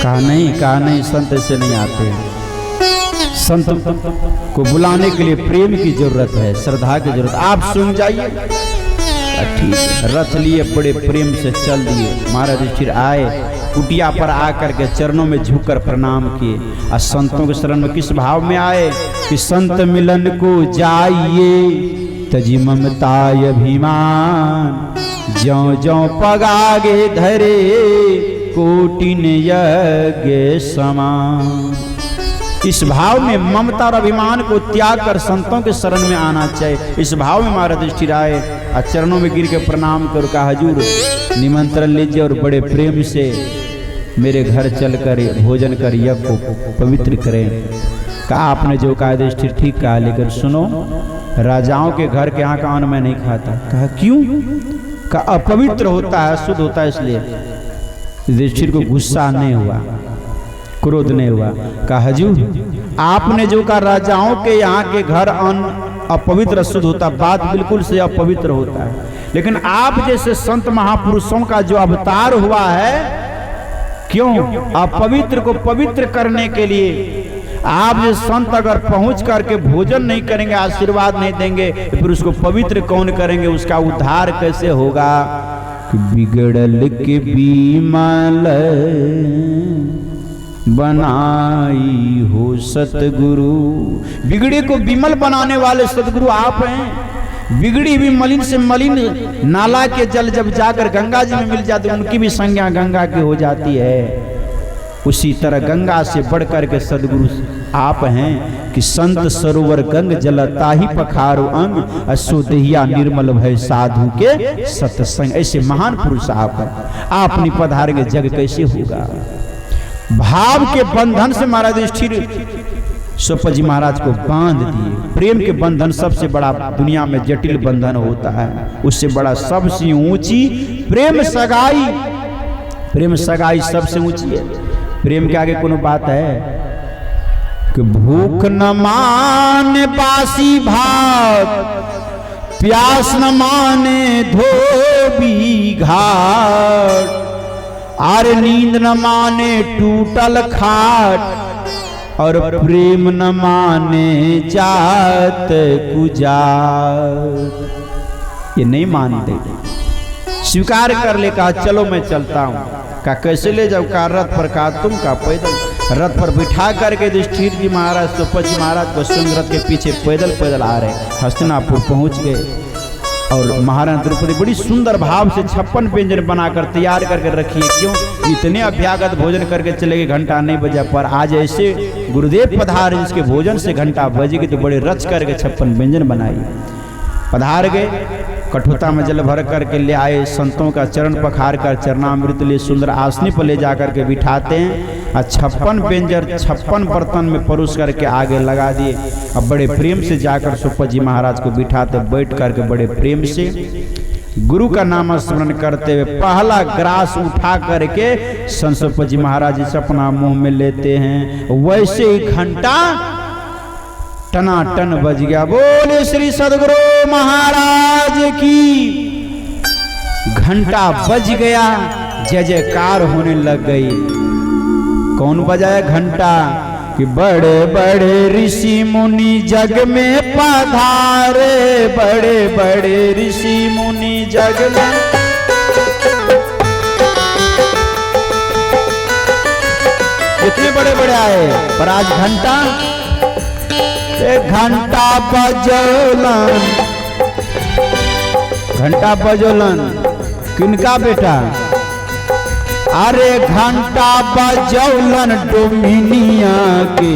कहा नहीं संत ऐसे नहीं आते। संत को बुलाने के लिए प्रेम की जरूरत है, श्रद्धा की जरूरत। आप सुन जाइए, ठीक है। रथ लिए बड़े प्रेम से चल दिए। महाराज युधिष्ठिर आए, कुटिया पर आकर के चरणों में झुककर प्रणाम किए। और संतों के शरण में किस भाव में आए कि संत मिलन को जाइए तजी ममताय अभिमान, ज्यों ज्यों पगागे धरे कोटिन यज्ञ समान। इस भाव में ममता और अभिमान को त्याग कर संतों के शरण में आना चाहिए। इस भाव में महाराज युधिष्ठिर आए और चरणों में गिर के प्रणाम कर कहा, हजूर निमंत्रण लीजिए और बड़े प्रेम से मेरे घर चलकर भोजन कर यज्ञ को पवित्र करें। कहा आपने जो कहा युधिष्ठिर ठीक कहा, लेकिन सुनो राजाओं के घर के यहाँ का अन्न मैं नहीं खाता। कहा क्यों? कहा अपवित्र होता है, अशुद्ध होता है इसलिए। युधिष्ठिर को गुस्सा नहीं हुआ, क्रोध नहीं हुआ। कहा हजूर आपने जो कहा राजाओं के यहाँ के घर अन्न अपवित्र अशुद्ध होता, बात बिल्कुल से अपवित्र होता है, लेकिन आप जैसे संत महापुरुषों का जो अवतार हुआ है, क्यों अपवित्र को पवित्र करने के लिए आप जो संत अगर पहुंच करके भोजन नहीं करेंगे, आशीर्वाद नहीं देंगे, फिर उसको पवित्र कौन करेंगे? उसका उद्धार कैसे होगा? बिगड़ल के बीमल बनाई हो सतगुरु। बिगड़े को विमल बनाने वाले सतगुरु आप हैं। बिगड़ी हुई मलिन से मलिन नाला के जल जब जाकर गंगा जी में मिल जाते, उनकी भी संज्ञा गंगा की हो जाती है। उसी तरह गंगा से बढ़कर के सदगुरु आप हैं कि संत सरोवर गंग जलता ही पखारो अंग, अशुद्धिया निर्मल भय साधु के सत्संग। ऐसे महान पुरुष आप हैं। आप नहीं पधारेंगे जग कैसे होगा? भाव के बंधन से महाराज युधिष्ठिर सोपत जी महाराज को बांध दिए। प्रेम के बंधन सबसे बड़ा दुनिया में जटिल बंधन होता है, उससे बड़ा सबसे ऊंची प्रेम सगाई। प्रेम सगाई सबसे ऊंची है। प्रेम के आगे कोनो बात है कि भूख न माने बासी भात, प्यास न माने धोबी घाट, आरे नींद न माने टूटल खाट, और प्रेम न माने जात गुजार। ये नहीं मानते, स्वीकार कर ले। कहा चलो मैं चलता हूँ। कहा कैसे ले जाओ? कहा रथ पर। कहा तुम? कहा पैदल। रथ पर बिठा करके युधिष्ठिर जी महाराज सोपत जी महाराज को स्वयं रथ के पीछे पैदल पैदल आ रहे। हस्तिनापुर पहुँच गए और महाराज द्रौपदी बड़ी सुंदर भाव से 56 व्यंजन बनाकर तैयार करके रखिए। क्यों? इतने अभ्यागत भोजन करके चले गए, घंटा नहीं बजा। पर आज ऐसे गुरुदेव पधार जिसके भोजन से घंटा बजेगी, तो बड़े रच करके 56 व्यंजन बनाई। पधार गए, कठोता में जल भर करके ले आए। संतों का चरण पखार कर चरणामृत ले सुंदर आसनी पर ले जाकर के बिठाते हैं और 56 व्यंजन 56 बर्तन में परोस करके आगे लगा दिए। अब बड़े प्रेम से जाकर सोपत जी महाराज को बिठाते, बैठ करके बड़े प्रेम से गुरु का नाम स्मरण करते हुए पहला ग्रास उठा करके संत सोपत जी महाराज जी अपना मुंह में लेते हैं। वैसे ही घंटा टनाटन बज गया। बोले श्री सदगुरु महाराज की। घंटा बज गया, जय जयकार होने लग गई। कौन बजाया घंटा? कि बड़े बड़े ऋषि मुनि जग में पधारे, बड़े बड़े ऋषि मुनि जग में। कितने बड़े बड़े आए, पर आज घंटा घंटा बजोलन। घंटा बजोलन किनका बेटा? अरे घंटा बजौलन डोमिनिया के,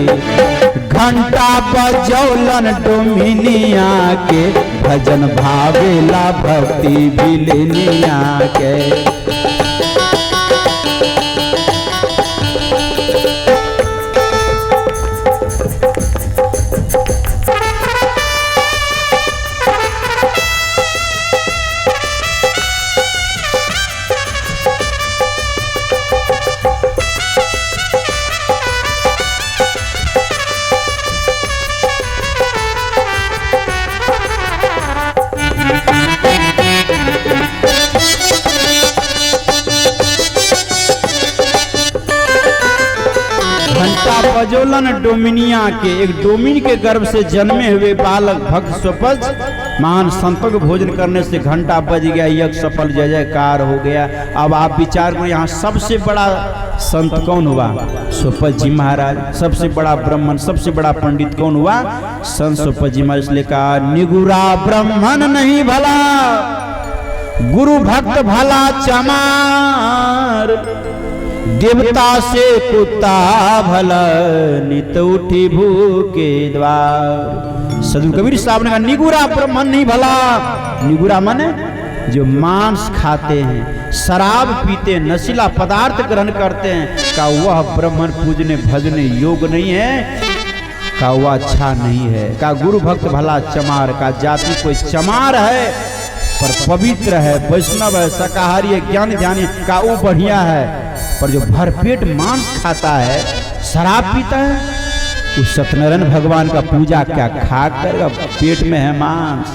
घंटा बजौलन डोमिनिया के, भजन भावेला भक्ति बिलनिया के। पजोलन डोमिनिया के, एक डोमिन के गर्भ से जन्मे हुए बालक भक्त स्वपज महान संतों को भोजन करने से घंटा बज गया, यज्ञ सफल, जय जयकार हो गया। अब आप विचार करो यहाँ सबसे बड़ा संत कौन हुआ? स्वपज जी महाराज। सबसे बड़ा ब्राह्मण, सबसे बड़ा पंडित कौन हुआ? संत स्वपज जी महाराज। इसलिए कहा निगुरा ब्राह्मण नहीं भला, गुरु भक्त भला चमार, देवता से कुत्ता भला, नित उठी भूखे द्वार। सदगुरु कबीर साहब ने कहा निगुरा ब्राह्मण नहीं भला। निगुरा माने जो मांस खाते हैं, शराब पीते, नशीला पदार्थ ग्रहण करते हैं, का वह ब्राह्मण पूजने भजने योग नहीं है, का वह अच्छा नहीं है। का गुरु भक्त भला चमार, का जाति कोई चमार है पर पवित्र है, वैष्णव है, शाकाहारी है, ज्ञान ध्यान का वो बढ़िया है। पर जो भरपेट मांस खाता है, शराब पीता है, उस सत्यनारायण भगवान का पूजा क्या खा करेगा? पेट में है मांस,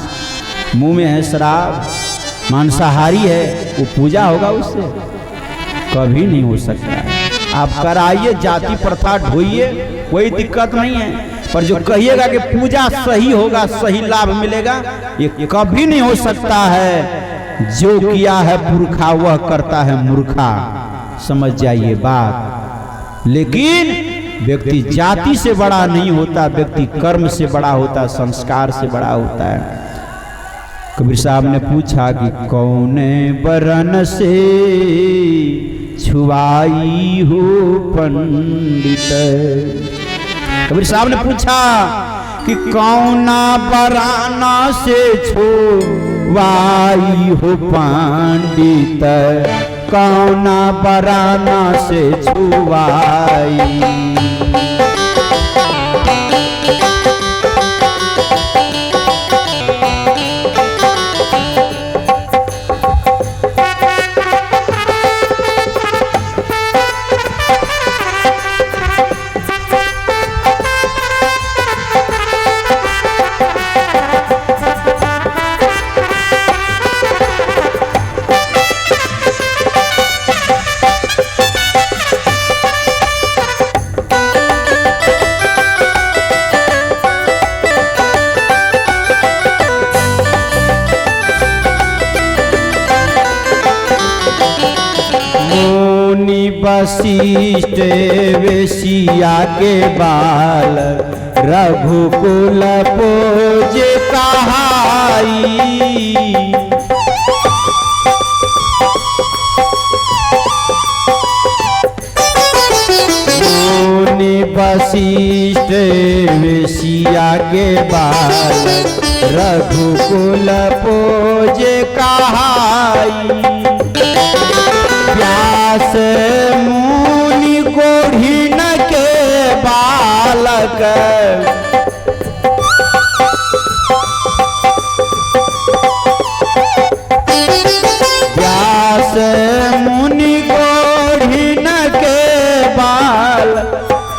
मुंह में है शराब, मांसाहारी है, वो पूजा होगा उससे? कभी नहीं हो सकता है। आप कराइए, जाति प्रथा ढोइए, कोई दिक्कत नहीं है। पर जो कहिएगा कि पूजा सही होगा, सही लाभ मिलेगा, ये कभी नहीं हो सकता है। जो किया है पुरखा वह करता है मूर्खा, समझ जाइए बात। लेकिन व्यक्ति जाति से बड़ा नहीं होता, व्यक्ति कर्म से बड़ा होता, संस्कार से बड़ा होता है। कबीर साहब ने पूछा कि कौने बरन से छुआई हो पंडित। कबीर साहब ने पूछा कि कौना बराना से छुआई हो पंडित, कौना बराना से छुआई। वशिष्ठ वेशिया के बाल, रघुकुल पोज कहाई। मुनि वशिष्ठ वेशिया के बाल, रघुकुल पोज कहाई। व्यास मुनि गोढ़ीन के बालक, व्यास मुनि गोढ़ीन के बाल,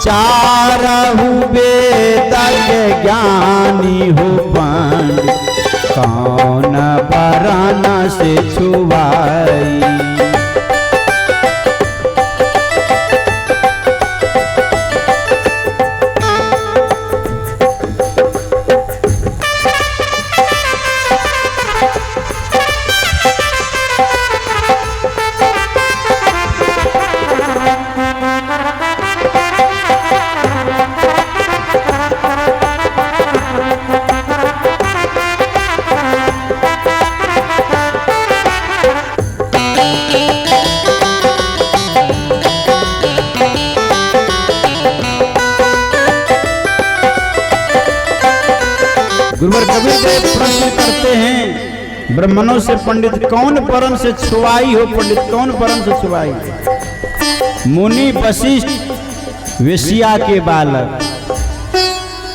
चारहु वेद के ज्ञानी हो पंडित, कौन बराना से छुआई। गुरुवर कबीर देव प्रश्न करते हैं, ब्राह्मणों से पंडित कौन परम से छुआई हो? पंडित कौन परम से छुआई? मुनि वशिष्ठ वेशिया के बालक।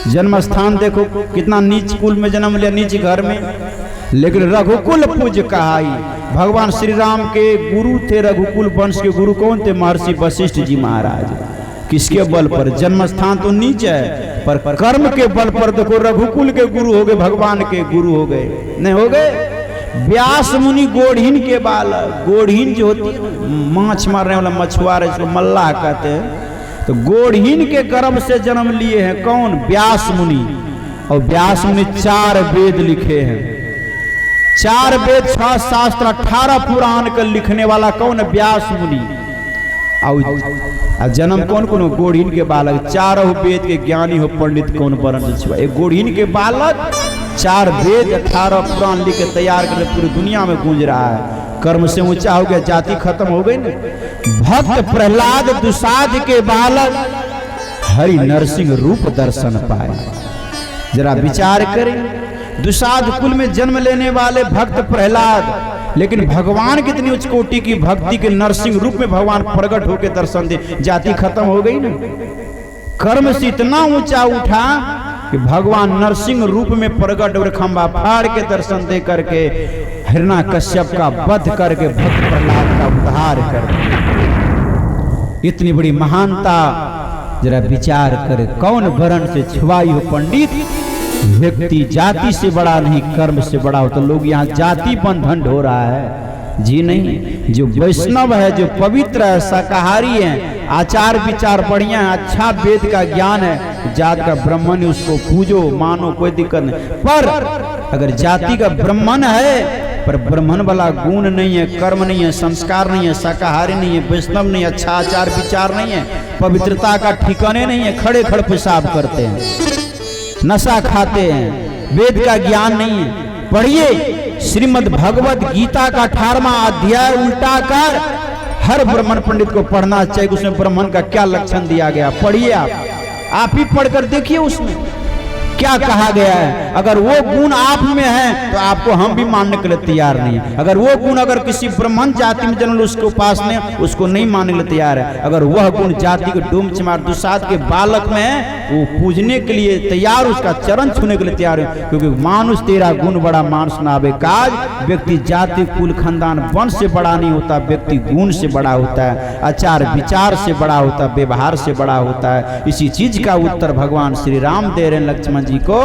जन्म स्थान देखो कितना नीच कुल में जन्म लिया, नीच घर में, लेकिन रघुकुल पूज कहाई। भगवान श्री राम के गुरु थे, रघुकुल वंश के गुरु कौन थे? महर्षि वशिष्ठ जी महाराज। किसके बल पर? जन्म स्थान तो नीच है, पर कर्म के बल पर देखो रघुकुल के गुरु हो गए, भगवान के गुरु हो गए, नहीं हो गए? व्यास मुनि गोढ़ीन के बालक। गोढ़ीन जो होती है माछ मारने वाला मछुआरा, इसको मल्लाह कहते हैं, तो गोढ़ीन के गर्भ से जन्म लिए हैं कौन? व्यास मुनि। और व्यास मुनि 4 वेद लिखे हैं, 4 वेद 6 शास्त्र 18 पुराण का लिखने वाला कौन? व्यास मुनि। और जन्म कौन कौन? गोढ़ीन के बालक। 4 वेद के ज्ञानी हो पंडित कौन वर्ण से छुआ? एक गोढ़ीन के बालक 4 वेद 18 पुराण लिख के तैयार कर पूरी दुनिया में गूंज रहा है। कर्म से ऊंचा हो गया, जाति खत्म हो गई ना। भक्त प्रहलाद दुसाध के बालक हरि नरसिंह रूप दर्शन पाए। जरा विचार करें, दुसाध कुल में जन्म लेने वाले भक्त प्रहलाद, लेकिन भगवान कितनी उच्च कोटि की भक्ति के नरसिंह रूप में भगवान प्रकट होकर दर्शन दे, जाति खत्म हो गई ना। कर्म से इतना ऊंचा उठा कि भगवान नरसिंह रूप में प्रकट और खंबा फाड़ के दर्शन दे करके हिरण्याकश्यप का वध करके भक्त प्रहलाद का उद्धार कर। इतनी बड़ी महानता जरा विचार करे, कौन वर्ण से छुआई हो पंडित? व्यक्ति जाति से बड़ा नहीं, कर्म से बड़ा हो। तो लोग यहाँ जाति बंधन हो रहा है जी नहीं। जो वैष्णव है, जो पवित्र है, शाकाहारी है, आचार विचार बढ़िया है, अच्छा वेद का ज्ञान है, जात का ब्राह्मण है, उसको पूजो मानो, कोई दिक्कत नहीं। पर अगर जाति का ब्राह्मण है पर ब्राह्मण वाला गुण नहीं है, कर्म नहीं है, संस्कार नहीं है, शाकाहारी नहीं है, वैष्णव नहीं है, अच्छा आचार विचार नहीं है, पवित्रता का ठिकाने नहीं है, खड़े खड़े पेशाब करते हैं, नशा खाते हैं, वेद का ज्ञान नहीं है। पढ़िए श्रीमद् भगवत गीता का 18वां अध्याय उल्टा कर हर ब्राह्मण पंडित को पढ़ना चाहिए। उसमें ब्राह्मण का क्या लक्षण दिया गया, पढ़िए आप ही पढ़कर देखिए उसमें क्या कहा गया है। अगर वो गुण आप में है तो आपको हम भी मानने के लिए तैयार नहीं है। अगर वो गुण अगर किसी ब्राह्मण जाति में जन्म उसके उपासने, उसको नहीं मानने के लिए तैयार है। अगर वह गुण जाति के डूम चिमार दुसाध के बालक में है, वो पूजने के लिए तैयार, उसका चरण छूने के लिए तैयार है। क्योंकि मानुष तेरा गुण बड़ा मानुष ना आवे काज। व्यक्ति जाति कुल खानदान वंश से बड़ा नहीं होता, व्यक्ति गुण से बड़ा होता है, आचार विचार से बड़ा होता है, व्यवहार से बड़ा होता है। इसी चीज का उत्तर भगवान श्री राम दे रहे लक्ष्मण जी को,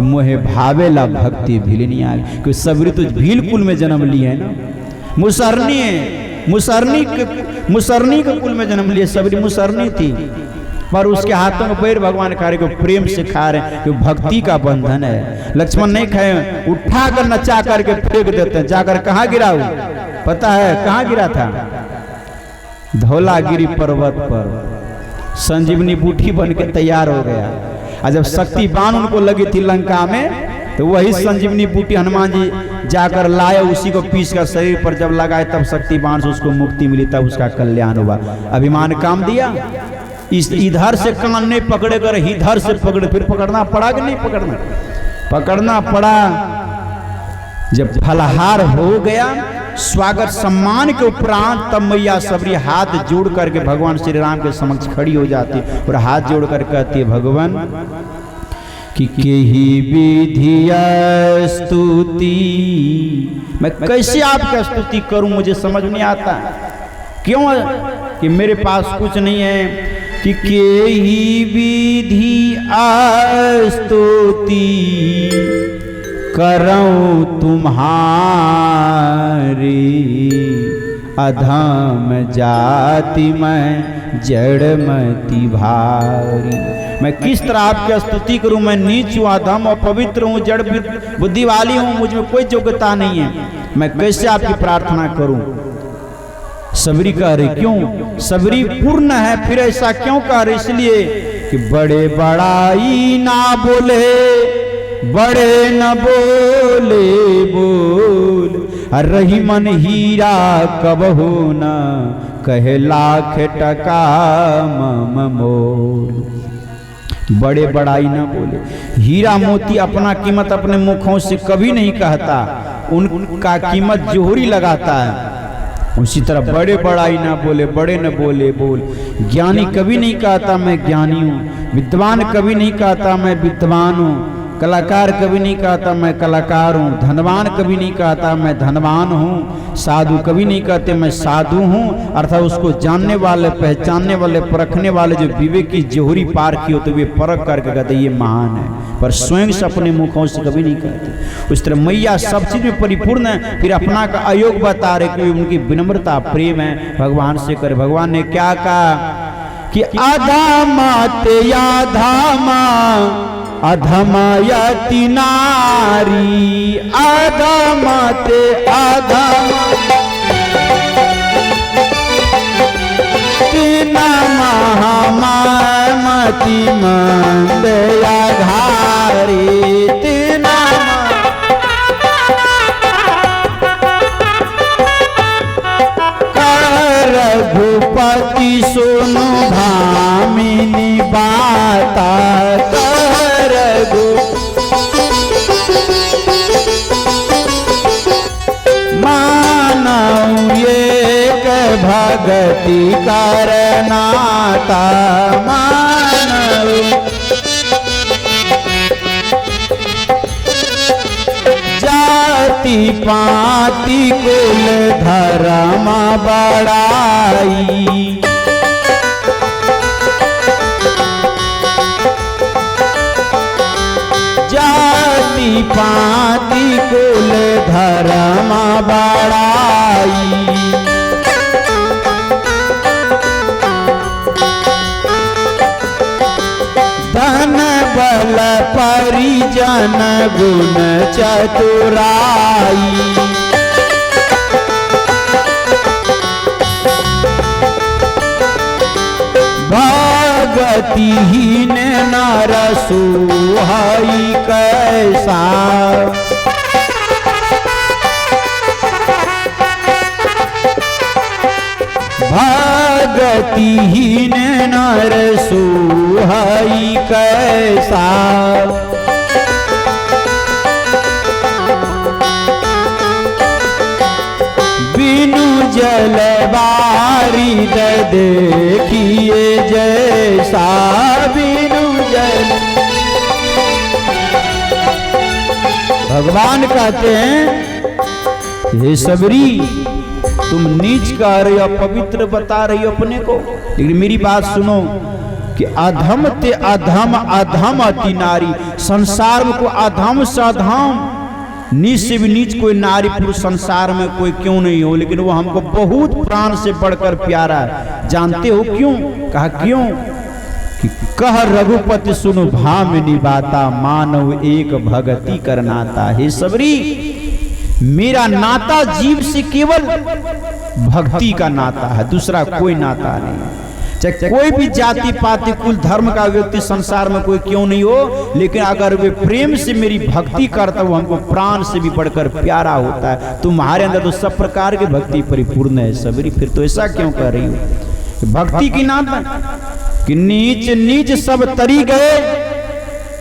मोहे भावेला भक्ति भीलनी आ गई। क्योंकि सबरी तो भील कुल में जन्म लिए है ना, मुसरनी है, मुसरनी के कुल में जन्म लिए, सबरी मुसरनी थी। पर उसके हाथों में पैर भगवान कार्य को प्रेम से खा रहे हैं, क्योंकि भक्ति का बंधन है। लक्ष्मण नहीं खाए, उठा कर नचा करके फेंक देते हैं। जाकर कहाँ गिरा वो पता है? कहाँ गिरा था? धौलागिरी पर्वत पर संजीवनी बूटी बन के तैयार हो गया। और जब शक्ति बाण उनको लगी थी लंका में, तो वही संजीवनी बूटी हनुमान जी जाकर लाए, उसी को पीस कर शरीर पर जब लगाए तब शक्ति बाण से उसको मुक्ति मिली, तब उसका कल्याण हुआ। अभिमान काम दिया, इस इधर से कान नहीं पकड़े कर इधर से पकड़े, फिर पकड़ना पड़ा कि नहीं पकड़ना? पकड़ना पड़ा। जब फलहार हो गया, स्वागत सम्मान के उपरांत, तब मैया सबरी हाथ जोड़ करके भगवान श्री राम के समक्ष खड़ी हो जाती और हाथ जोड़ कर कहती है, भगवान कि केही विधिया स्तुति, मैं कैसे आपका स्तुति करूं, मुझे समझ नहीं आता। क्यों? कि मेरे पास कुछ नहीं है। कि केही विधि स्तुति करऊं तुम्हारी, अधम जाति में जड़मति भारी। मैं किस तरह आपकी स्तुति करूं? मैं नीच हूं, अधम और पवित्र हूं, जड़ बुद्धि वाली हूं, मुझ में कोई योग्यता नहीं है। मैं कैसे आपकी प्रार्थना करूं? सबरी कह रही, क्यों? सबरी पूर्ण है, फिर ऐसा क्यों कह रही? इसलिए कि बड़े बड़ाई ना बोले, बड़े न बोले बोल, रही मन हीरा कबहू न कहे लाख टका मम मोल। बड़े बड़ाई ना बोले, हीरा मोती अपना कीमत अपने मुखों से कभी नहीं कहता, उनका कीमत जोहरी लगाता है। उसी तरह बड़े बड़ाई ना बोले, बड़े न बोले बोल। ज्ञानी कभी नहीं कहता मैं ज्ञानी हूँ, विद्वान कभी नहीं कहता मैं विद्वान हूँ, कलाकार कभी नहीं कहता मैं कलाकार हूँ, धनवान कभी नहीं कहता मैं धनवान हूँ, साधु कभी नहीं कहते मैं साधु हूँ। अर्थात उसको जानने वाले, पहचानने वाले, परखने वाले जो विवेक की जोहरी पार की हो, तो वे परख करके कहते ये महान है, पर स्वयं से अपने मुखों से कभी नहीं कहते। उस तरह मैया सब चीज में परिपूर्ण है, फिर अपना का अयोग बता रहे कि उनकी विनम्रता प्रेम है भगवान से करे। भगवान ने क्या कहा कि अधमा ते अधमा अधमयति नारी, अधमा ते अधमा तीना महामति मंद आधारी, तीना रघुपति सुनु भामिनी बाता, मानव एक भगति करनाता, मानव जाति पाति कुल धर्म बड़ाई, जाति पाति कुल धर्म बड़ाई, धन बल परिजन गुण चतुराई, भगतिहीन नर सुहाई कैसा, भगतिहीन नर सुहाई कैसा, बिनु जल बारिद देखिए जैसा, बिनु जल। भगवान कहते हैं हे सबरी, तुम नीच कह रही हो, पवित्र बता रही हो अपने को, लेकिन मेरी बात सुनो कि अधम ते अधम अधम अति नारी, संसार में को अधम से अधम नीच से भी नीच कोई नारी पुरुष संसार में कोई क्यों नहीं हो, लेकिन वो हमको बहुत प्राण से बढ़कर प्यारा है। जानते हो क्यों? कहा क्यों? कि कह रघुपति सुनु भामिनी बाता, मानव एक भगति करनाता। हे सबरी, मेरा नाता जीव से केवल भक्ति का नाता है, दूसरा कोई नाता नहीं। चाहे कोई भी जाति पाति कुल धर्म का व्यक्ति संसार में कोई क्यों नहीं हो, लेकिन अगर वे प्रेम से मेरी भक्ति करता वो हमको प्राण से भी बढ़कर प्यारा होता है। तुम्हारे अंदर तो सब प्रकार की भक्ति परिपूर्ण है सबरी, फिर तो ऐसा क्यों कर रही हो? भक्ति की नाता कि नीच नीच सब तरी गए,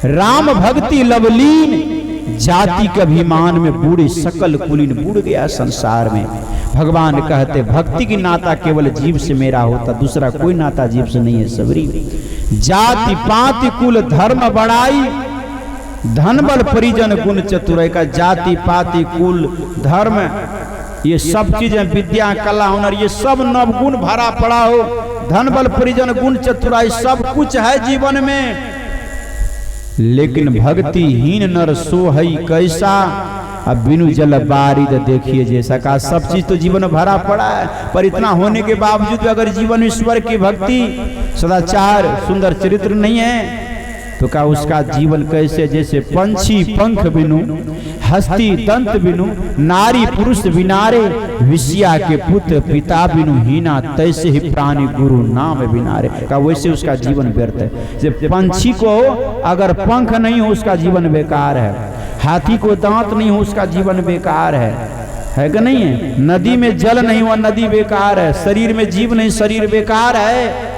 राम भक्ति लवलीन, जाति के अभिमान में बूढ़े सकल कुलीन, बूढ़ गया संसार में। भगवान कहते भक्ति की नाता केवल जीव से मेरा होता, दूसरा कोई नाता जीव से नहीं है सबरी। जाति पाति कुल धर्म बढ़ाई, धन बल परिजन गुण चतुराई। का जाति पाति कुल धर्म ये सब चीजें, विद्या कला हुनर ये सब नवगुण भरा पड़ा हो, धन बल परिजन गुण चतुराई सब कुछ है जीवन में, लेकिन भक्तिहीन नर सोहई कैसा। अब बिनु जल बारिद देखिए जैसा। का सब चीज तो जीवन में भरा पड़ा है, पर इतना होने के बावजूद अगर जीवन ईश्वर की भक्ति सदाचार सुंदर चरित्र नहीं है तो का उसका जीवन कैसे? जैसे पंछी पंख बिनु, हस्ती दंत बिनु, नारी पुरुष बिनारे, विषया के पुत्र पिता बिनु हीना, तैसे ही प्राणी गुरु नाम बिनारे। का वैसे उसका जीवन व्यर्थ है। जब पंछी को अगर पंख नहीं हो उसका जीवन बेकार है, हाथी को दांत नहीं हो उसका जीवन बेकार है कि नहीं है? नदी में जल नहीं हुआ नदी बेकार है, शरीर में जीव नहीं शरीर बेकार है,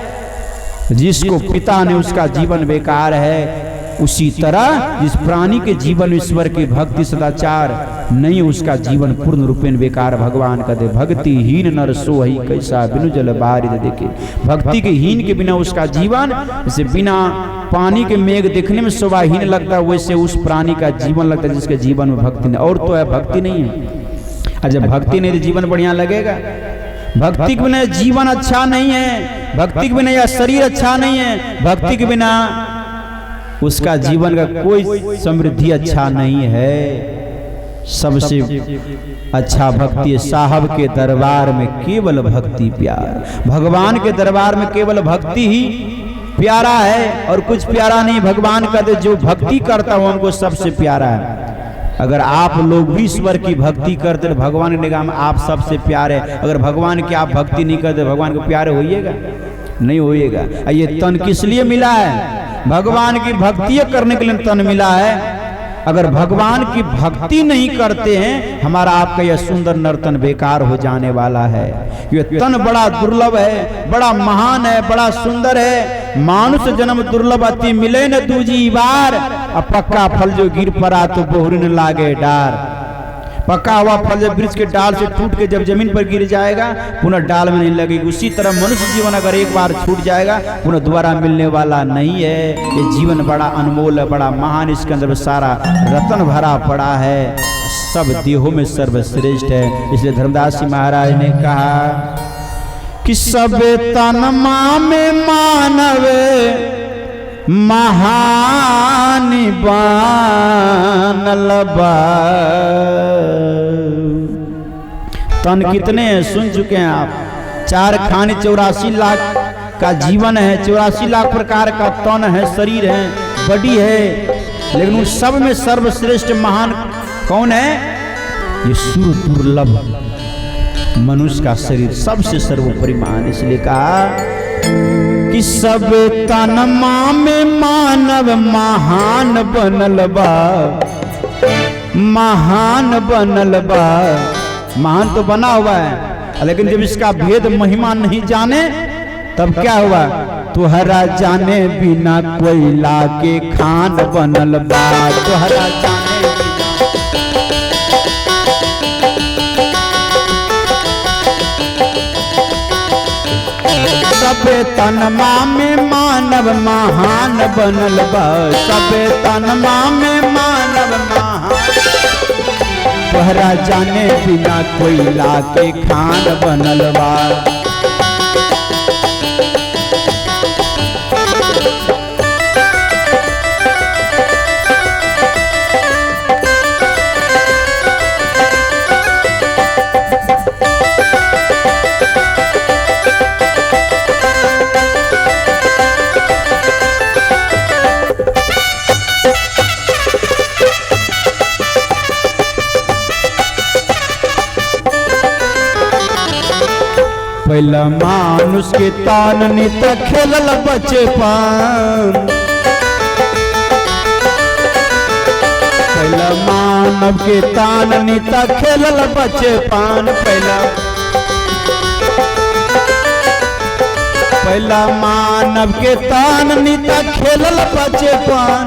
जिसको पिता ने उसका जीवन बेकार है। उसी तरह जिस प्राणी के जीवन ईश्वर की भक्ति सदाचार नहीं उसका जीवन पूर्ण रूपेण बेकार। भगवान कहते भक्तिहीन नर सोहई कैसा, बिनु जल बारिद देखे। भक्ति के हीन के बिना उसका जीवन जैसे बिना पानी के मेघ देखने में शोभाहीन लगता है, वैसे उस प्राणी का जीवन लगता है जिसके जीवन में भक्ति नहीं। और तो है भक्ति नहीं है, और जब भक्ति नहीं तो जीवन बढ़िया लगेगा। भक्ति के बिना जीवन अच्छा नहीं है, भक्ति के बिना यह शरीर अच्छा नहीं है, भक्ति के बिना उसका जीवन का कोई समृद्धि अच्छा नहीं है। सबसे अच्छा भक्ति साहब के दरबार में केवल भक्ति प्यार। भगवान के दरबार में केवल भक्ति ही प्यारा है और कुछ प्यारा नहीं। भगवान का जो भक्ति करता हो उनको सबसे प्यारा है। अगर आप लोग भी ईश्वर की भक्ति करते तो भगवान की निगाह में आप सबसे प्यारे। अगर भगवान की आप भक्ति नहीं करते भगवान को प्यारे होइएगा नहीं होइएगा। ये तन किस लिए मिला है? भगवान की भक्ति करने के लिए तन मिला है। अगर भगवान की भक्ति नहीं करते हैं हमारा आपका यह सुंदर नर्तन बेकार हो जाने वाला है। ये तन बड़ा दुर्लभ है, बड़ा महान है, बड़ा सुंदर है। मानुष जन्म दुर्लभ अति मिले न दूजी बार। अब पक्का फल जो गिर पड़ा तो बोहरी न लागे डार। पका हुआ फल जब वृक्ष के डाल से टूट के जब जमीन पर गिर जाएगा पुनः डाल में नहीं लगेगी। उसी तरह मनुष्य जीवन अगर एक बार छूट जाएगा पुनः दोबारा मिलने वाला नहीं है। ये जीवन बड़ा अनमोल है, बड़ा महान। इसके अंदर सारा रतन भरा पड़ा है, सब देहों में सर्वश्रेष्ठ है। इसलिए धर्मदास जी महाराज ने कहा कि सब तनमा में मानव महान बनल बा। तन कितने हैं सुन चुके हैं आप। 4 खाने 84 लाख का जीवन है, 84 लाख प्रकार का तन है, शरीर है, बॉडी है। लेकिन उन सब में सर्वश्रेष्ठ महान कौन है? ये सुर दुर्लभ मनुष्य का शरीर सबसे सर्वोपरि महान। इसलिए कहा कि सब तनमा में मानव महान बनल बा। महान बनल बा, महान तो बना हुआ है लेकिन जब इसका भेद महिमा नहीं जाने तब क्या हुआ? तुहरा जाने बिना कोयला के खान बनल बा। तुहरा जाने सबे तनमा में मानव महान बनल बा। सबे तनमा में मानव महान। तोहरा जाने बिना कोयला के खान बनल बा। पहला मानुष के तान नित खेलल बचपन। पहला मानव के तान नित खेलल बचपन। पहला मानव के तान नित खेलल बचपन।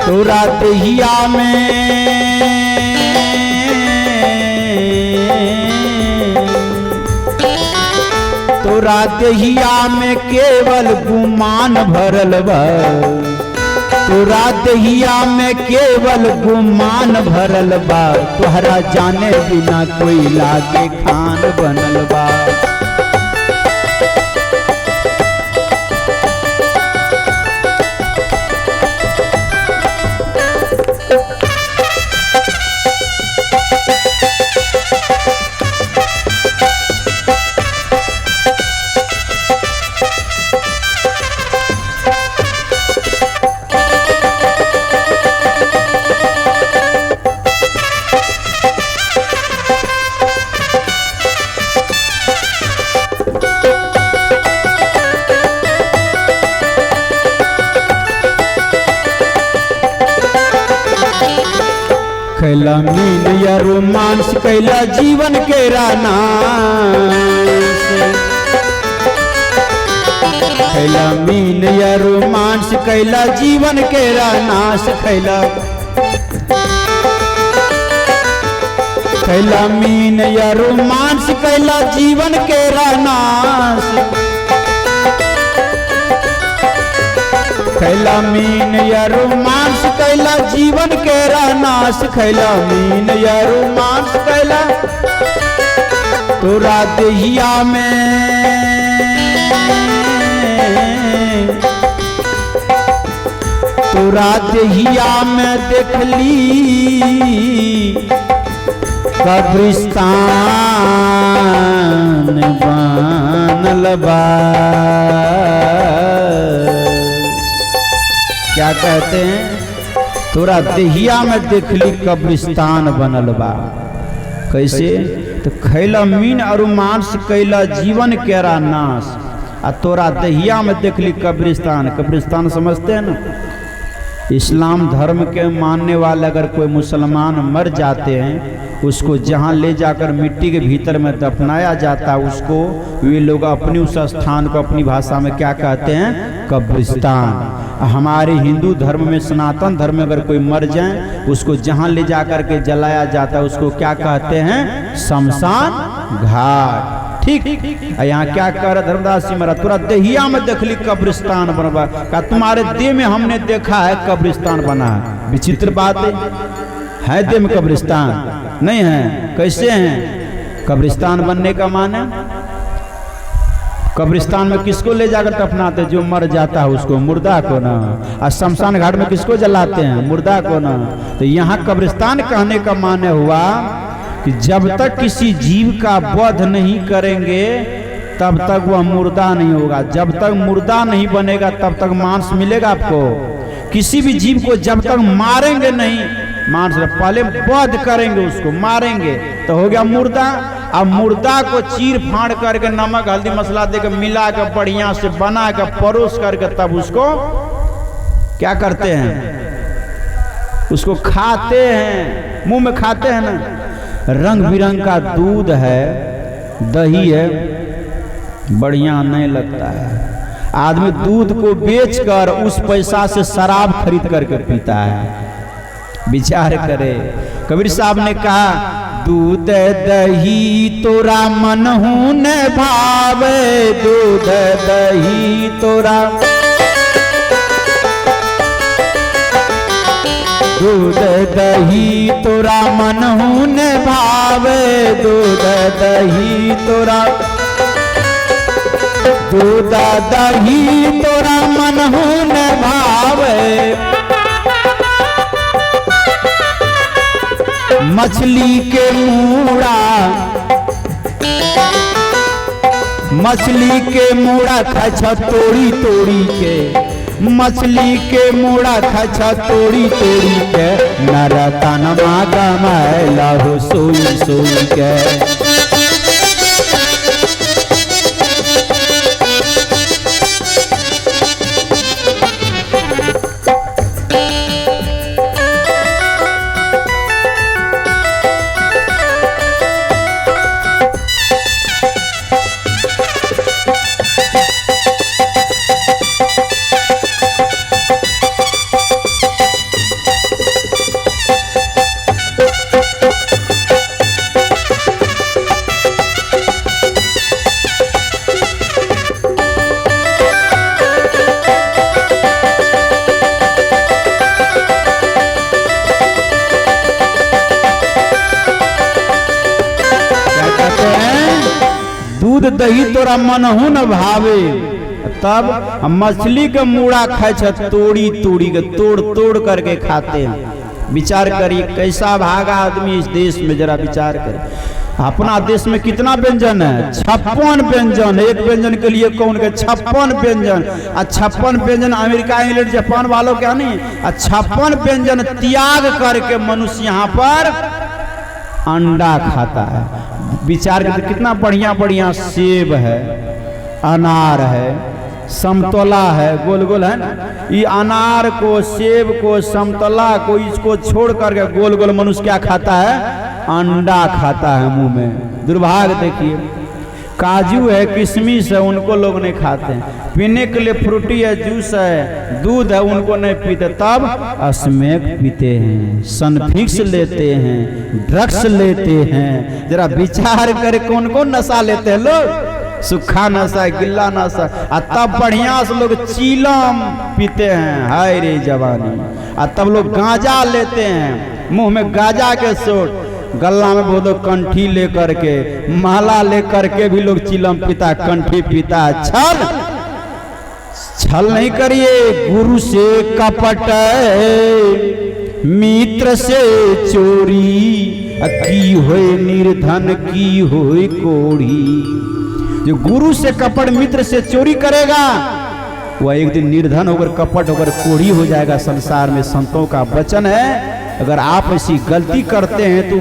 तोरा दहिया में तोरा दहिया में केवल गुमान भरल बा। तोरा दहिया में केवल गुमान भरल बा। तोहरा जाने बिना कोयला के खान बनल बा। कैला मीन या रोमांस कैला जीवन के रानास। कैला मीन या रोमांस कैला जीवन के रानास। कैला मीन या रोमांस कैला जीवन के रानास। कैला मीन या रोमांस कैला जीवन के नाश। कैला मीन या रोमांस कैला तोरा दहिया में तोरा देहिया में देखली कब्रिस्तान बनल बा। क्या कहते हैं? तोरा देहिया में देखली कब्रिस्तान बनल बा। कैसे? तो खैला मीन और मांस कैला जीवन केरा नाश, आ तोरा देहिया में देखली कब्रिस्तान। कब्रिस्तान समझते हैं ना? इस्लाम धर्म के मानने वाले अगर कोई मुसलमान मर जाते हैं, उसको जहाँ ले जाकर मिट्टी के भीतर में दफनाया जाता है, उसको वे लोग अपनी उस स्थान को अपनी भाषा में क्या कहते हैं? कब्रिस्तान। हमारे हिंदू धर्म में, सनातन धर्म में अगर कोई मर जाए, उसको जहाँ ले जाकर के जलाया जाता है, उसको क्या कहते हैं? शमशान घाट। ठीक। यहाँ क्या कह रहा धर्मदास जी महाराज? पूरा देहिया में देखली कब्रिस्तान बनवा। का तुम्हारे देह में हमने देखा है कब्रिस्तान बना है। विचित्र बात है देह में कब्रिस्तान नहीं है। कैसे हैं? कब्रिस्तान बनने का माने, कब्रिस्तान में किसको ले जाकर दफनाते? जो मर जाता है उसको, मुर्दा को ना। और शमशान घाट में किसको जलाते हैं? मुर्दा को ना। तो यहाँ कब्रिस्तान कहने का माने हुआ कि जब तक किसी जीव का वध नहीं करेंगे तब तक वह मुर्दा नहीं होगा। जब तक मुर्दा नहीं बनेगा तब तक मांस मिलेगा आपको। किसी भी जीव को जब तक मारेंगे नहीं, मांस पहले वध करेंगे, उसको मारेंगे तो हो गया मुर्दा। अब मुर्दा को चीर फाड़ करके नमक हल्दी मसाला देकर मिला कर बढ़िया से बना कर परोस करके तब उसको क्या करते हैं? उसको खाते हैं, मुंह में खाते हैं ना। रंग बिरंग का दूध है, दही है, बढ़िया नहीं लगता है। आदमी दूध को बेचकर उस पैसा से शराब खरीद करके पीता है। विचार करे। कबीर साहब ने कहा, दूध दही तोरा मनहु न भावे, दूध दही तोरा, दूध दही तोरा मनहु न भावे, दूध दही तोरा, दूध दही तोरा मनहु न भावे। मछली के मूड़ा, मछली के मूड़ा खाछा तोड़ी तोड़ी के, मछली के मूड़ा खाछा तोड़ी तोड़ी के, नरतनमा गमैला हो सोई सोई के। दूध दही तोरा मनहु न भावे, तब मछली के मूड़ा खाए छ तोड़ी तोड़ी के, तोड़ तोड़ करके खाते हैं। विचार करिए कैसा भागा आदमी इस देश में, जरा विचार करिए। अपना देश में कितना व्यंजन है? 56 व्यंजन। एक व्यंजन के लिए कौन के 56 व्यंजन। 56 व्यंजन अमेरिका, इंग्लैंड, जापान वालों क्या नहीं। 56 व्यंजन त्याग करके मनुष्य यहाँ पर अंडा खाता है। विचार करते कितना बढ़िया बढ़िया सेब है, अनार है, समतोला है, गोल गोल है ना। ये अनार को, सेब को, समतोला को, इसको छोड़ करके गोल गोल मनुष्य क्या खाता है? अंडा खाता है मुंह में। दुर्भाग्य देखिए। काजू है, किशमिश है, उनको लोग नहीं खाते हैं। पीने के लिए फ्रूटी है, जूस है, दूध है, उनको नहीं पीते। तब स्मैक पीते हैं, सनफिक्स लेते हैं, ड्रग्स लेते हैं। जरा विचार करे कौन कौन नशा लेते हैं लोग। सूखा नशा, गिल्ला नशा। तब बढ़िया से लोग चीलम पीते हैं, हाय रे जवानी। तब लोग गांजा लेते हैं, मुंह में गांजा के सोट, गला में बोलो कंठी लेकर के, माला लेकर के भी लोग चिलम पीता, कंठी पीता। छल छल नहीं करिए। गुरु से कपट मित्र से चोरी, की होए निर्धन की होए कोढ़ी। जो गुरु से कपट मित्र से चोरी करेगा वह एक दिन निर्धन होकर कपट होकर कोढ़ी हो जाएगा। संसार में संतों का वचन है, अगर आप ऐसी गलती करते हैं तो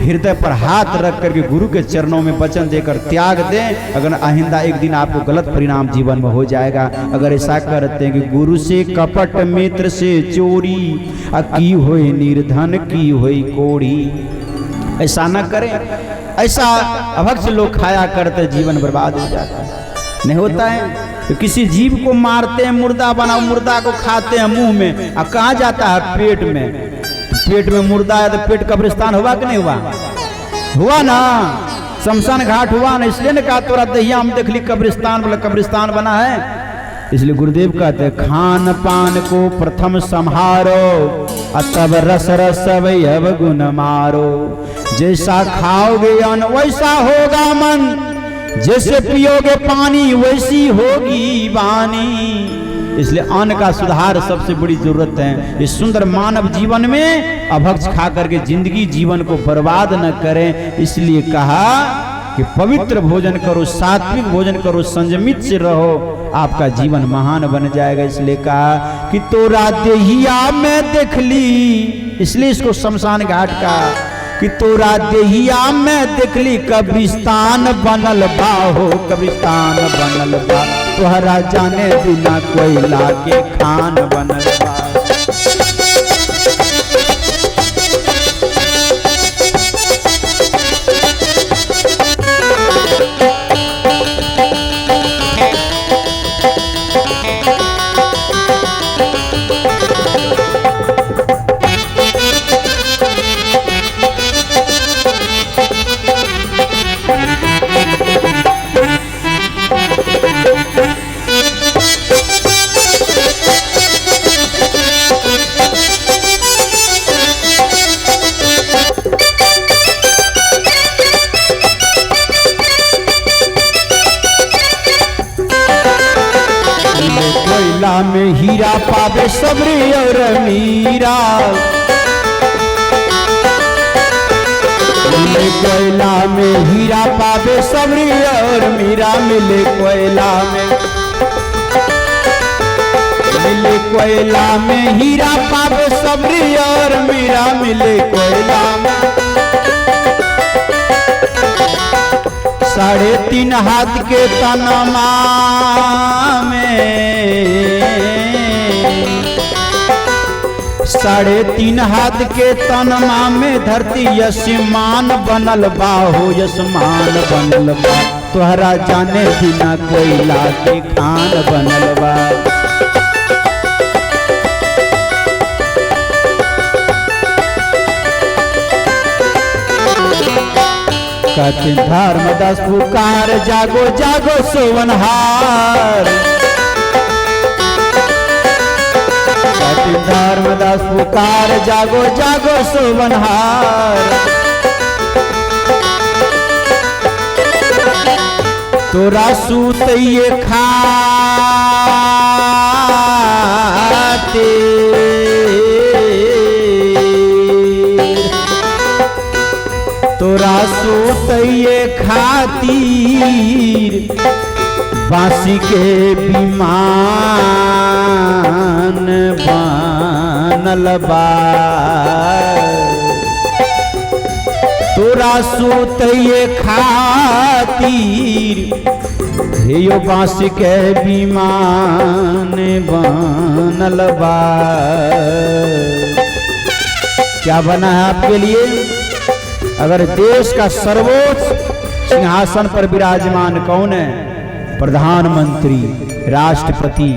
हृदय पर हाथ रख करके गुरु के चरणों में वचन देकर त्याग दें, अगर आइंदा एक दिन आपको गलत परिणाम जीवन में हो जाएगा। अगर ऐसा करते हैं कि गुरु से कपट मित्र से चोरी, की होए निर्धन की होए कोढ़ी, ऐसा न करें। ऐसा अभक्ष लोग खाया करते जीवन बर्बाद हो जाता है। नहीं होता है तो किसी जीव को मारते हैं, मुर्दा बनाओ, मुर्दा को खाते हैं मुंह में, और कहाँ जाता है? पेट में। पेट में मुर्दा है तो पेट कब्रिस्तान हुआ कि नहीं हुआ? हुआ ना, शमशान घाट हुआ ना। इसलिए ने कहा तोरा दहिया हम देख ली कब्रिस्तान, बोला कब्रिस्तान बना है। इसलिए गुरुदेव कहते हैं खान पान को प्रथम संहारो, तब रस रस वैभव गुण मारो। जैसा खाओगे अन्न वैसा होगा मन, जैसे पियोगे पानी वैसी होगी वाणी। इसलिए अन्न का सुधार सबसे बड़ी जरूरत है। इस सुंदर मानव जीवन में अभक्ष खा करके जिंदगी जीवन को बर्बाद न करें। इसलिए कहा कि पवित्र भोजन करो, सात्विक भोजन करो, संयमित से रहो, आपका जीवन महान बन जाएगा। इसलिए कहा कि तोरा देहिया में देख ली, इसलिए इसको शमशान घाट का कि तोरा देहिया में देखली कब्रिस्तान बनल बा हो, कब्रिस्तान बनल बा। तोहरा जाने बिना कोयला के खान बनल बा। में हीरा पावे सबरी और मीरा, मिले कोयला में हीरा पावे सबरी और मीरा। मिले कोयला में हीरा पावे सबरी और मीरा। मिले कोयला में 3.5 हाथ के तनमा में, 3.5 हाथ के तनमा में धरती यशमान बनल बा हो, यशमान बनल बा। तोहरा जाने बिना कोयला के खान बनल बा। कहते धर्मदास पुकार जागो जागो सोवनहार। कहते धर्मदास पुकार जागो जागो सोवनहार। तोरा सूतइए खाते, तोरा सूतइए खातिर बांसी के विमान बनल बा। तोरा सूतइए खातिर हेयो बांसी के विमान बनल बा। क्या बना है आपके लिए? अगर देश का सर्वोच्च सिंहासन पर विराजमान कौन है? प्रधानमंत्री, राष्ट्रपति।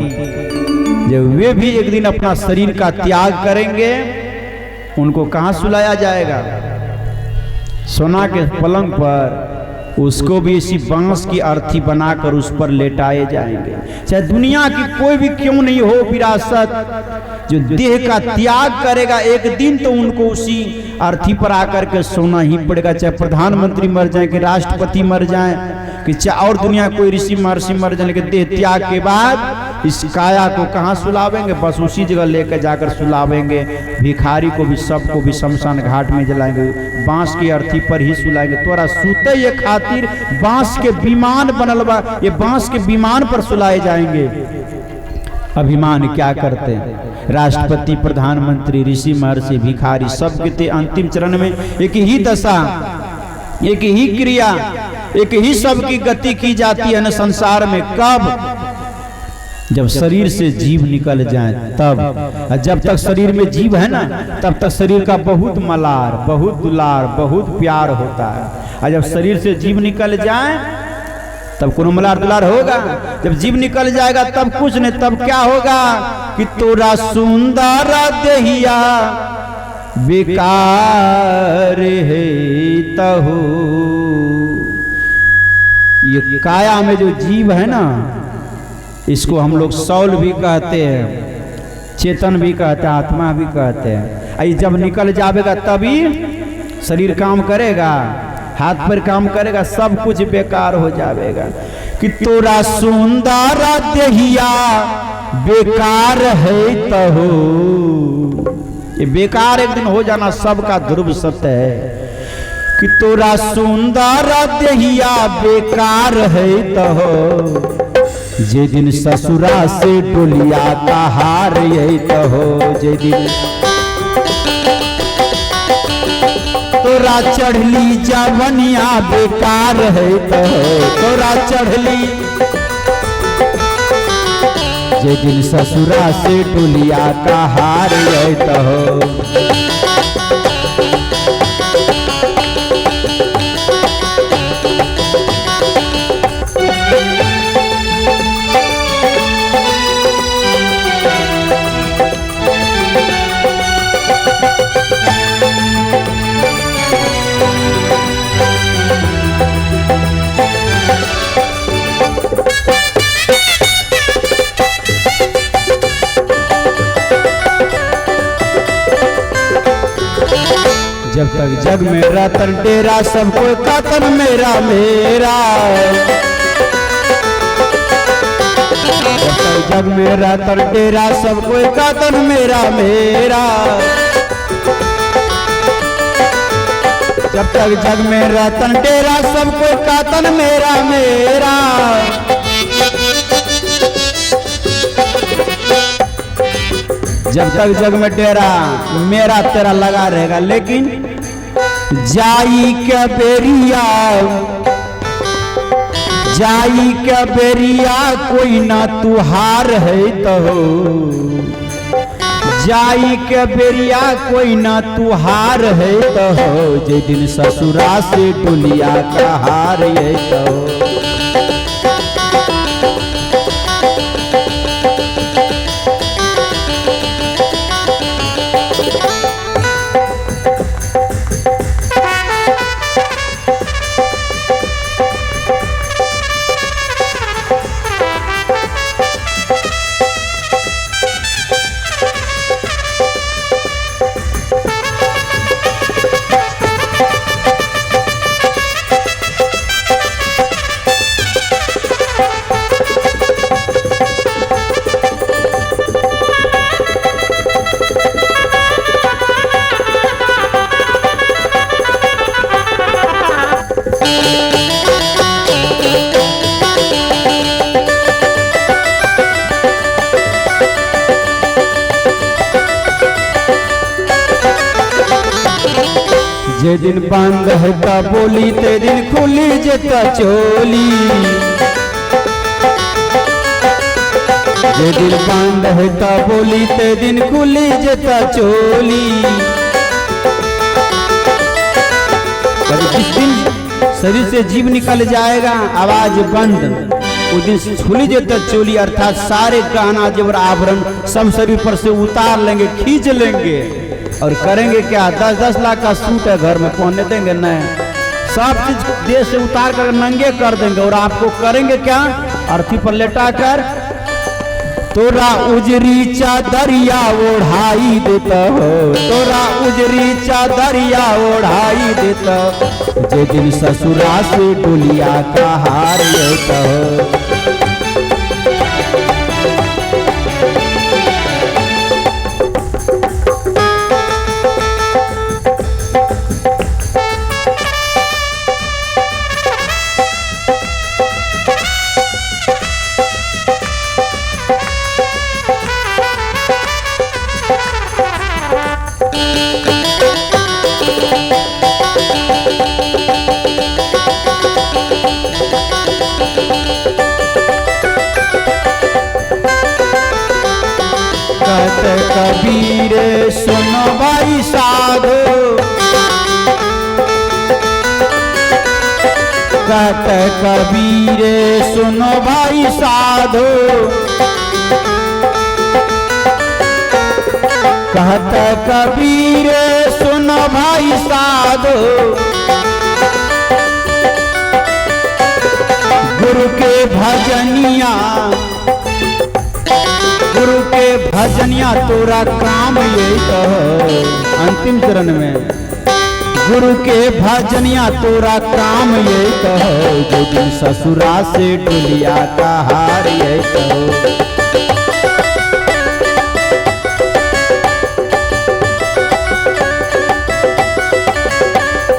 जब वे भी एक दिन अपना शरीर का त्याग करेंगे, उनको कहां सुलाया जाएगा? सोना के पलंग पर उसको भी इसी बांस की अर्थी बनाकर उस पर लेटाए जाएंगे। चाहे दुनिया की कोई भी क्यों नहीं हो विरासत, जो देह का त्याग करेगा एक दिन तो उनको उसी अर्थी पर आकर के सोना ही पड़ेगा। चाहे प्रधानमंत्री मर जाए कि राष्ट्रपति मर जाए कि चाहे और दुनिया कोई ऋषि महर्षि मर जाए, लेकिन देह त्याग के बाद इस काया को कहाँ सुलावेंगे? बस उसी जगह लेकर जाकर सुलावेंगे। भिखारी को भी, सबको भी शमशान घाट में जलाएंगे, बांस की अर्थी पर ही सुलाएंगे। तोरा सूते ये खातिर बांस के विमान बनल बा, ये बांस के विमान पर सुलाए जाएंगे। अभिमान क्या करते हैं? राष्ट्रपति, प्रधानमंत्री, ऋषि, महर्षि, भिखारी, सब के थे अंतिम चरण में एक ही दशा, एक ही क्रिया, एक ही सबकी गति की जाती है न संसार में। कब? जब शरीर से जीव निकल जाए तब। जब तक शरीर में जीव है ना, तब तक शरीर का बहुत मलार, बहुत दुलार, बहुत प्यार होता है। और जब शरीर से जीव निकल जाए तब कोनो मलार दुलार होगा? जब जीव निकल जाएगा तब कुछ नहीं। तब क्या होगा कि तोरा सुंदर देहिया बेकार है तहु। ये काया में जो जीव है ना, इसको हम लोग सौल भी कहते हैं, चेतन भी कहते हैं, आत्मा भी कहते हैं। आई जब निकल जाएगा तभी शरीर काम करेगा, हाथ पर काम करेगा, सब कुछ बेकार हो जाएगा। कि तोरा सुंदर देहिया बेकार है तहो। ये बेकार एक दिन हो जाना सबका ध्रुव सत्य है। कि तोरा सुंदर देहिया बेकार है तहो। जे दिन ससुरा से डोलिया का हार यही तहो। जे दिन तोरा चढ़ली जवनिया बेकार है तहो। तोरा चढ़ली जे दिन ससुरा से डोलिया का हार यही तहो। जब तक जग में रतन डेरा, सबको कतन मेरा मेरा। जब तक जग में रतन डेरा, सबको कतन मेरा मेरा। जब तक जग में रतन डेरा, सबको कतन मेरा मेरा। जब तक जग में डेरा मेरा तेरा लगा रहेगा, लेकिन जाई के बेरिया, जाई के बेरिया कोई ना तुहार है तहो। जाई के बेरिया कोई ना तुहार है तहो। जे दिन ससुरा से डोलिया का हार है तहो। जे दिन बंद है ता बोली, ते दिन खुली जेता चोली। जे दिन बंद है ता बोली, ते दिन खुली जेता चोली। जिस दिन शरीर से जीव निकल जाएगा, आवाज बंद, उस दिन खुली जेता चोली, अर्थात सारे गहना जेवर आभरण सब शरीर पर से उतार लेंगे, खींच लेंगे। और करेंगे क्या? 10-10 लाख का सूट है घर में, पहनने देंगे नहीं, सब चीज देह से उतार कर नंगे कर देंगे। और आपको करेंगे क्या? अर्थी पर लेटा कर तोरा उजरी चादरिया ओढ़ाई देता हो। तोरा उजरी चादरिया ओढ़ाई देता। जे दिन ससुरा से डोलिया का हार लेता हो। कहते कबीर सुनो भाई साधो, कहते कबीर सुनो भाई साधो, कहते कबीर सुनो भाई साधो, गुरु के भजनिया, गुरु के भजनिया तोरा काम ये कहो। अंतिम चरण में गुरु के भजनिया तोरा काम ये कहो, जो दिन ससुरा से डोलिया का हार ये कहो।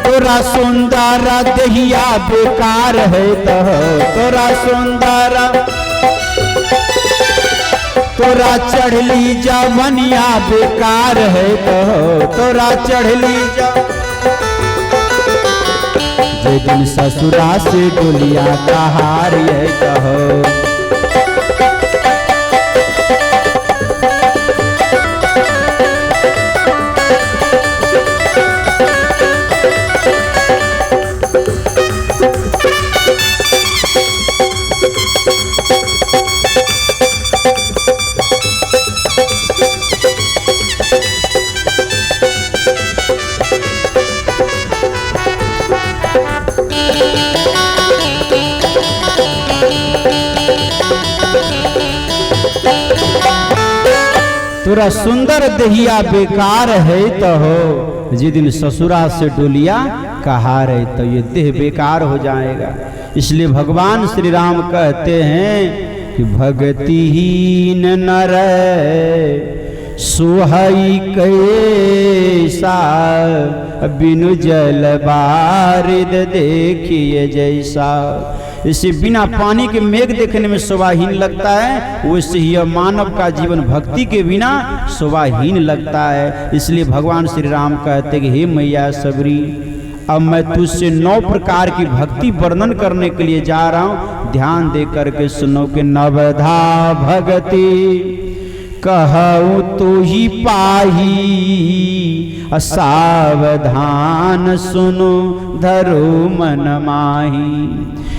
तोरा सुंदर दहिया बेकार है कहो, तोरा सुंदर, तोरा चढ़ली जवनिया बेकार है कहो, तोरा चढ़ली जे दिन ससुरा से डोलिया का हार ये कहो। तोरा सुंदर दहिया बेकार है तो हो, जिस दिन ससुरा से डोलिया कहार है तो ये देह बेकार हो जाएगा। इसलिए भगवान श्री राम कहते हैं कि भगतिहीन नर सुहाई कैसा, बिनु जल बारिद देखिए जैसा। इसे बिना पानी के मेघ देखने में शोभाहीन लगता है, वैसे ही मानव का जीवन भक्ति के बिना शोभाहीन लगता है। इसलिए भगवान श्री राम कहते कि हे मैया सबरी, अब मैं तुझसे 9 प्रकार की भक्ति वर्णन करने के लिए जा रहा हूँ, ध्यान दे करके सुनो कि नवधा भगति कहूँ तू ही पाही, सावधान सुनो धरो मन माही।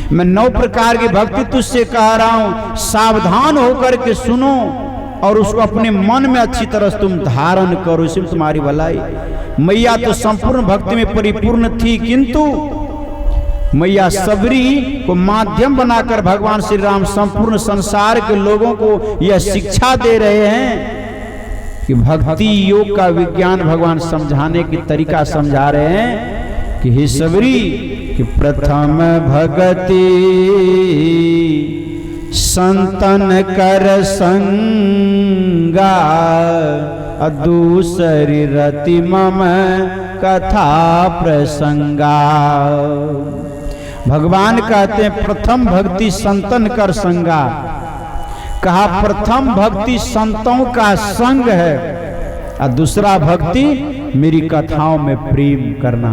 मैं 9 प्रकार की भक्ति तुझसे कह रहा हूँ, सावधान होकर के सुनो और उसको अपने मन में अच्छी तरह से तुम धारण करो, इसमें तुम्हारी भलाई। मैया तो संपूर्ण भक्ति में परिपूर्ण थी, किंतु मैया सबरी को माध्यम बनाकर भगवान श्री राम संपूर्ण संसार के लोगों को यह शिक्षा दे रहे हैं कि भक्ति योग का विज्ञान भगवान समझाने की तरीका समझा रहे हैं कि हे सबरी कि प्रथम भगति संतन कर संगा, दूसरी रति मम कथा प्रसंगा। भगवान कहते हैं प्रथम भक्ति संतन कर संगा। कहा प्रथम भक्ति संतों का संग है और दूसरा भक्ति मेरी कथाओं में प्रेम करना।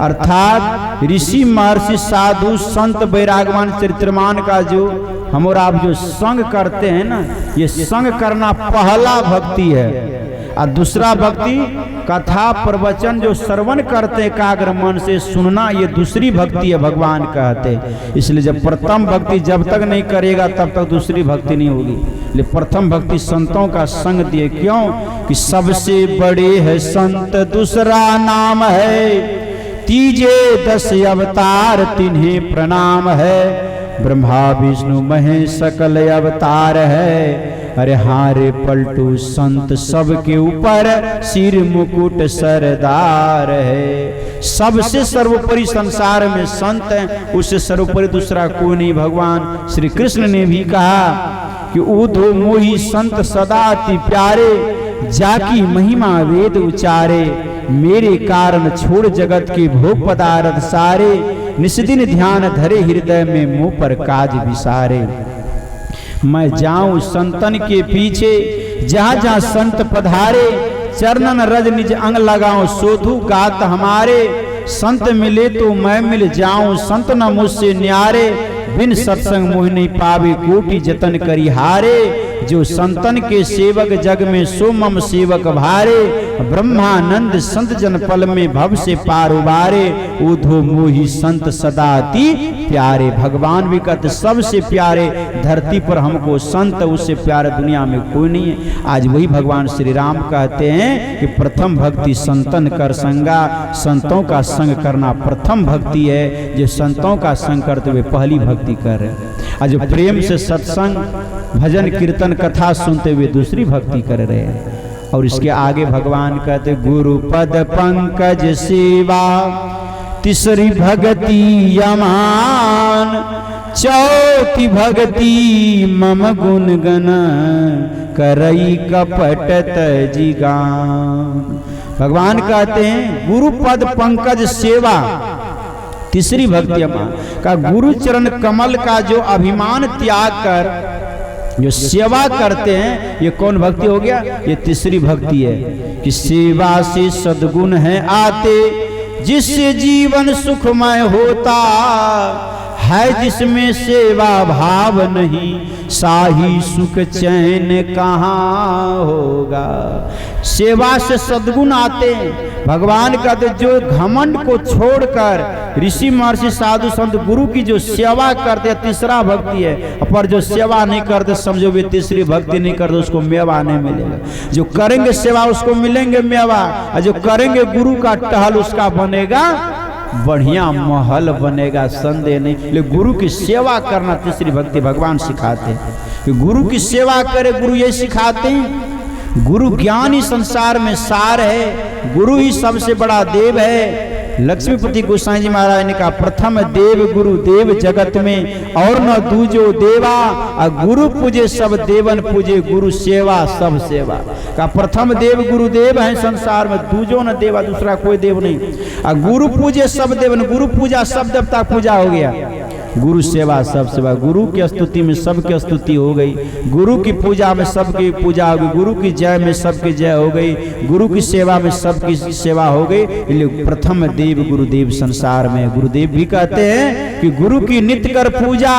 अर्थात ऋषि महर्षि साधु संत वैरागवान चरित्रमान का जो हम और आप जो संग करते हैं ना, ये संग करना पहला भक्ति है। और दूसरा भक्ति कथा प्रवचन जो श्रवण करते एकाग्र मन से सुनना, ये दूसरी भक्ति है भगवान कहते। इसलिए जब प्रथम भक्ति जब तक नहीं करेगा तब तक दूसरी भक्ति नहीं होगी। इसलिए प्रथम भक्ति संतों का संग दिए। क्यों कि सबसे बड़े है संत, दूसरा नाम है, तीजे 10 अवतार तिन्हें प्रणाम है। ब्रह्मा विष्णु महेश सकल अवतार है। अरे हारे पलटू संत सबके ऊपर सिर मुकुट सरदार है। सबसे सर्वोपरि संसार में संत है, उससे सर्वोपरि दूसरा कोई नहीं। भगवान श्री कृष्ण ने भी कहा कि ऊधो मोहि संत सदा अति प्यारे, जाकी महिमा वेद उचारे। मेरे कारण छोड़ जगत के भोग पदार्थ सारे, निस्दिन ध्यान धरे हृदय में मुंह पर काज विसारे। मैं जाऊं संतन के पीछे, जहाँ जहाँ संत पधारे, चरणन रज निज अंग लगाऊं शोधु गात हमारे। संत मिले तो मैं मिल जाऊं, संत न मुझसे न्यारे, बिन सत्संग मोह नहीं पावे कोटि जतन करी हारे। जो संतन के सेवक जग में सो मम सेवक भारे। ब्रह्मानंद संत जन पल में भव से पार उबारे। उधो मोहि संत सदाति प्यारे। भगवान भी कहते सबसे प्यारे धरती पर हमको संत, उससे प्यारे दुनिया में कोई नहीं है। आज वही भगवान श्री राम कहते हैं कि प्रथम भक्ति संतन कर संगा। संतों का संग करना प्रथम भक्ति है। जो संतों का संग करते हुए पहली भक्ति कर रहे हैं। आज जो प्रेम से सत्संग भजन कीर्तन कथा सुनते हुए दूसरी भक्ति कर रहे हैं। और इसके आगे भगवान कहते गुरु पद पंकज सेवा तीसरी भक्ति यमान। चौथी भक्ति मम गुण गण करई कपट तजिगान। भगवान कहते हैं गुरु पद पंकज सेवा तीसरी भक्ति यमान का। गुरु चरण कमल का जो अभिमान त्याग कर जो सेवा करते हैं, ये कौन भक्ति हो गया? ये तीसरी भक्ति है कि सेवा से सद्गुण है आते, जिससे जीवन सुखमय होता है। जिसमें सेवा भाव नहीं, साही सुख चैन कहाँ होगा। सेवा से सद्गुण आते हैं। भगवान का तो जो घमंड को छोड़कर ऋषि महर्षि साधु संत गुरु की जो सेवा करते तीसरा भक्ति है। पर जो सेवा नहीं करते समझो वे तीसरी भक्ति नहीं करते, उसको मेवा नहीं मिलेगा। जो करेंगे सेवा उसको मिलेंगे मेवा, और जो करेंगे गुरु का टहल उसका बनेगा बढ़िया महल बनेगा, संदेह नहीं। लेकिन गुरु की सेवा करना तीसरी भक्ति भगवान सिखाते हैं कि गुरु की सेवा करे। गुरु ये सिखाते हैं गुरु ज्ञान ही संसार में सार है। गुरु ही सबसे बड़ा देव है। लक्ष्मीपति गोसाई जी महाराज ने कहा प्रथम देव गुरु देव जगत में और न दूजो देवा। गुरु पूजे सब देवन पूजे, गुरु सेवा सब सेवा। का प्रथम देव गुरु देव है संसार में, दूजो न देवा, दूसरा कोई देव नहीं। गुरु पूजे सब देवन, गुरु पूजा सब देवता पूजा हो गया। गुरु सेवा सब सेवा। गुरु की स्तुति में सबकी स्तुति हो गई। गुरु की पूजा में सबकी पूजा हो गई। गुरु की जय में सबकी जय हो गई। गुरु की सेवा में सबकी सेवा हो गई। इसलिए प्रथम देव गुरुदेव संसार में। गुरुदेव भी कहते हैं कि गुरु की नित्य कर पूजा,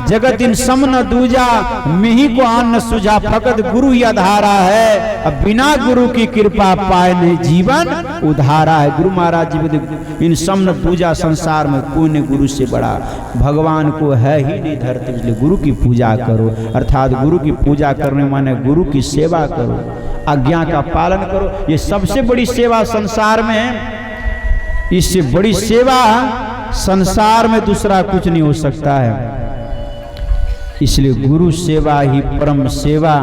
जगत इन सम न दूजा। मिही को अन्न सुझा, फकत गुरु ही आधारा है। अब बिना गुरु की कृपा पाए नहीं जीवन उधारा है। गुरु महाराज जी इन सम न दूजा, संसार में कोई ने गुरु से बड़ा भगवान को है ही नहीं धरती। इसलिए गुरु की पूजा करो, अर्थात गुरु की पूजा करने माने गुरु की सेवा करो, आज्ञा का पालन करो। ये सबसे बड़ी सेवा संसार में है। इससे बड़ी सेवा संसार में दूसरा कुछ नहीं हो सकता है। इसलिए गुरु सेवा ही परम सेवा,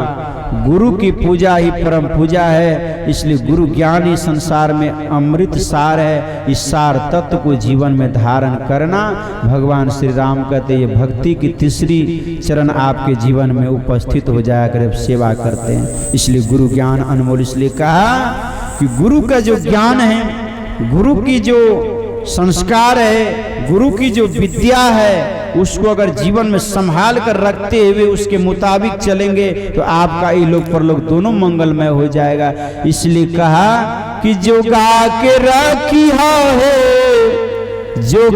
गुरु की पूजा ही परम पूजा है। इसलिए गुरु ज्ञान ही संसार में अमृत सार है। इस सार तत्व को जीवन में धारण करना भगवान श्री राम कहते ये भक्ति की तीसरी चरण आपके जीवन में उपस्थित हो जाया करे, सेवा करते हैं। इसलिए गुरु ज्ञान अनमोल। इसलिए कहा कि गुरु का जो ज्ञान है, गुरु की जो संस्कार है, गुरु की जो विद्या है, उसको अगर जीवन में संभाल कर रखते हुए उसके मुताबिक चलेंगे तो आपका इलोक परलोक दोनों मंगलमय हो जाएगा। इसलिए कहा कि जो गा के रखी है, जो